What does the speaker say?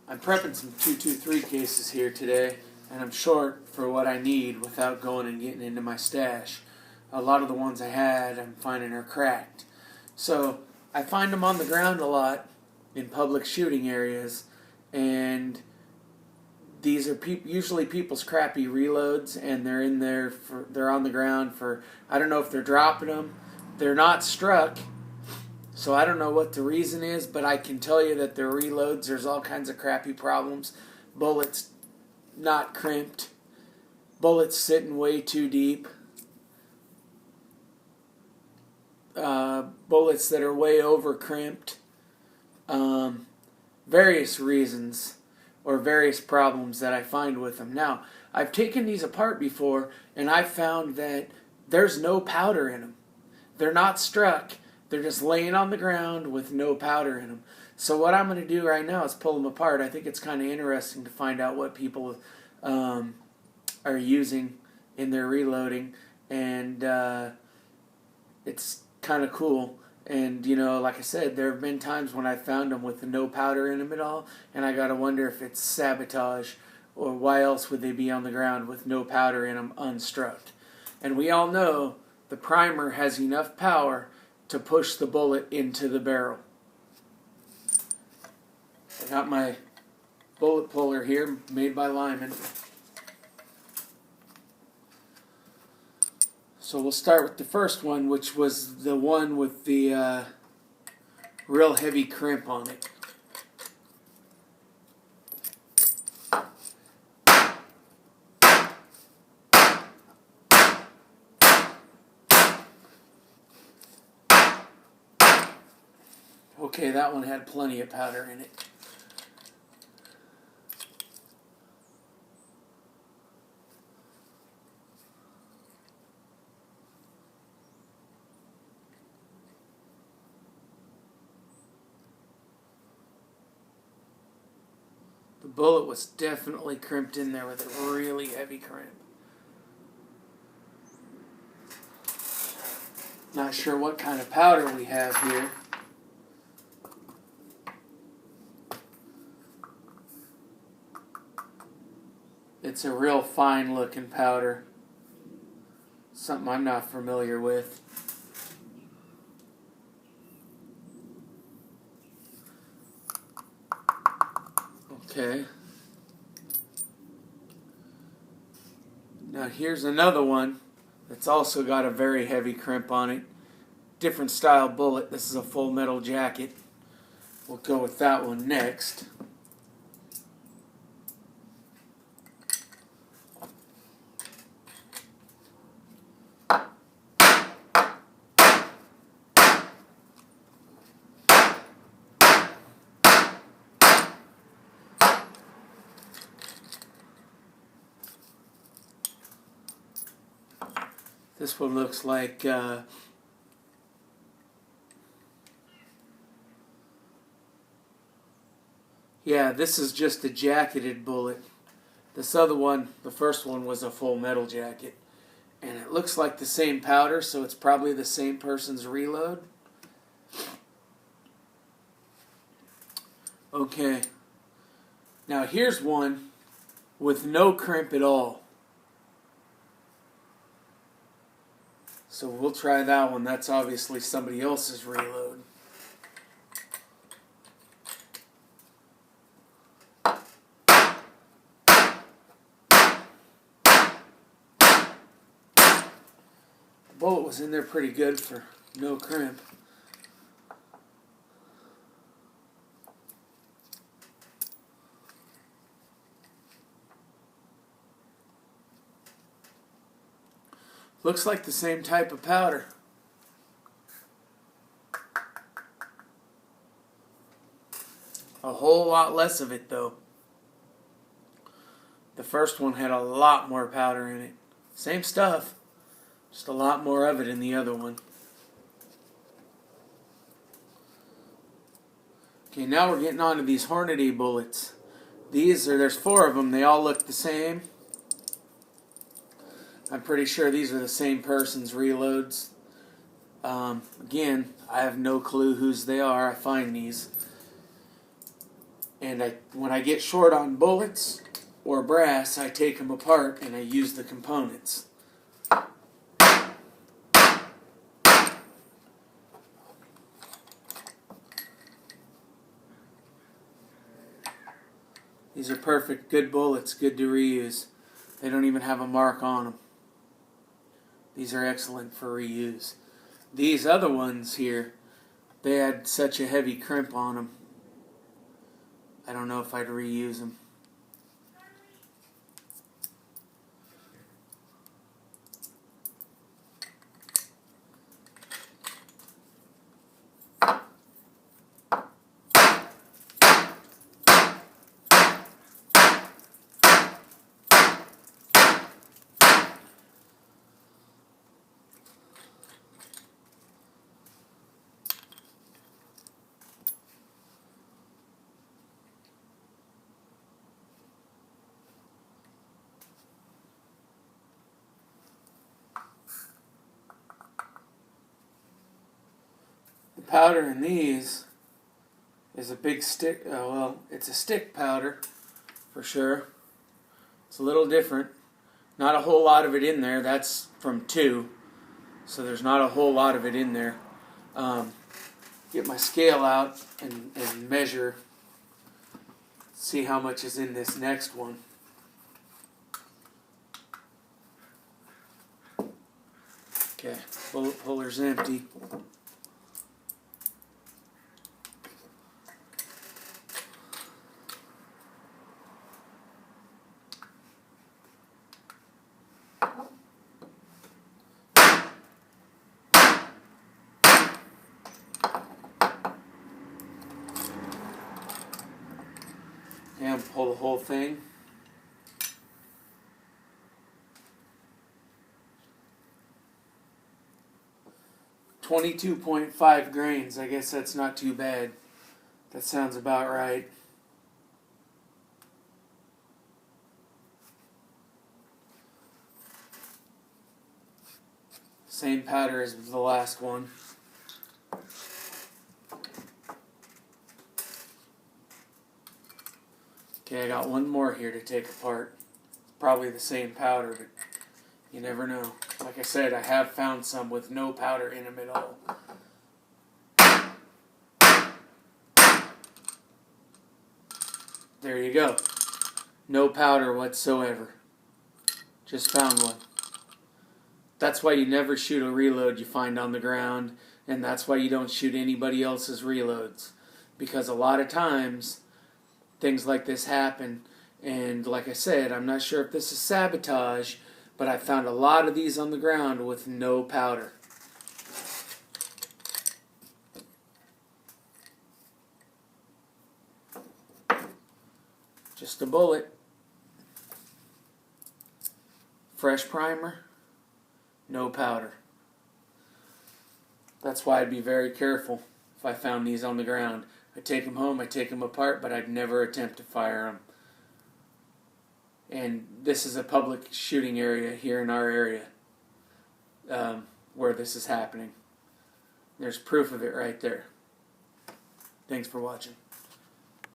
I'm prepping some 223 cases here today, and I'm short for what I need without going and getting into my stash. A lot of the ones I had, I'm finding are cracked. So I find them on the ground a lot in public shooting areas, and these are usually people's crappy reloads, and they're on the ground for, I don't know if they're dropping them. They're not struck. So I don't know what the reason is, but I can tell you that their reloads, there's all kinds of crappy problems. Bullets not crimped. Bullets sitting way too deep. Bullets that are way over crimped. Various reasons or various problems that I find with them. Now, I've taken these apart before, and I've found that there's no powder in them. They're not struck. They're just laying on the ground with no powder in them. So what I'm going to do right now is pull them apart. I think it's kind of interesting to find out what people are using in their reloading, and it's kind of cool. And, you know, like I said, there have been times when I found them with no powder in them at all, and I got to wonder if it's sabotage, or why else would they be on the ground with no powder in them unstruck. And we all know the primer has enough power to push the bullet into the barrel. I got my bullet puller here, made by Lyman. So we'll start with the first one, which was the one with the real heavy crimp on it. Okay, that one had plenty of powder in it. The bullet was definitely crimped in there with a really heavy crimp. Not sure what kind of powder we have here. It's a real fine looking powder. Something I'm not familiar with. Okay. Now here's another one that's also got a very heavy crimp on it. Different style bullet. This is a full metal jacket. We'll go with that one next. This one looks like yeah, this is just a jacketed bullet. This other one, the first one, was a full metal jacket. And it looks like the same powder, so it's probably the same person's reload. Okay. Now here's one with no crimp at all. So we'll try that one. That's obviously somebody else's reload. The bullet was in there pretty good for no crimp. Looks like the same type of powder. A whole lot less of it, though. The first one had a lot more powder in it. Same stuff, just a lot more of it in the other one. Okay, now we're getting on to these Hornady bullets. There's 4 of them. They all look the same. I'm pretty sure these are the same person's reloads. Again, I have no clue whose they are. I find these. And when I get short on bullets or brass, I take them apart and I use the components. These are perfect, good bullets, good to reuse. They don't even have a mark on them. These are excellent for reuse. These other ones here, they had such a heavy crimp on them. I don't know if I'd reuse them. The powder in these is a big stick. Well, it's a stick powder for sure. It's a little different. Not a whole lot of it in there. That's from 2, so there's not a whole lot of it in there. Get my scale out and measure. See how much is in this next one. Okay, bullet puller's empty. And pull the whole thing. .5 grains. I guess that's not too bad. That sounds about right. Same powder as the last one. Okay, I got one more here to take apart. It's probably the same powder, but you never know. Like I said, I have found some with no powder in them at all. There you go. No powder whatsoever. Just found one. That's why you never shoot a reload you find on the ground, and that's why you don't shoot anybody else's reloads. Because a lot of times, things like this happen, and like I said, I'm not sure if this is sabotage, but I found a lot of these on the ground with no powder. Just a bullet. Fresh primer. No powder. That's why I'd be very careful if I found these on the ground. I'd take them home, I'd take them apart, but I'd never attempt to fire them. And this is a public shooting area here in our area where this is happening. There's proof of it right there. Thanks for watching.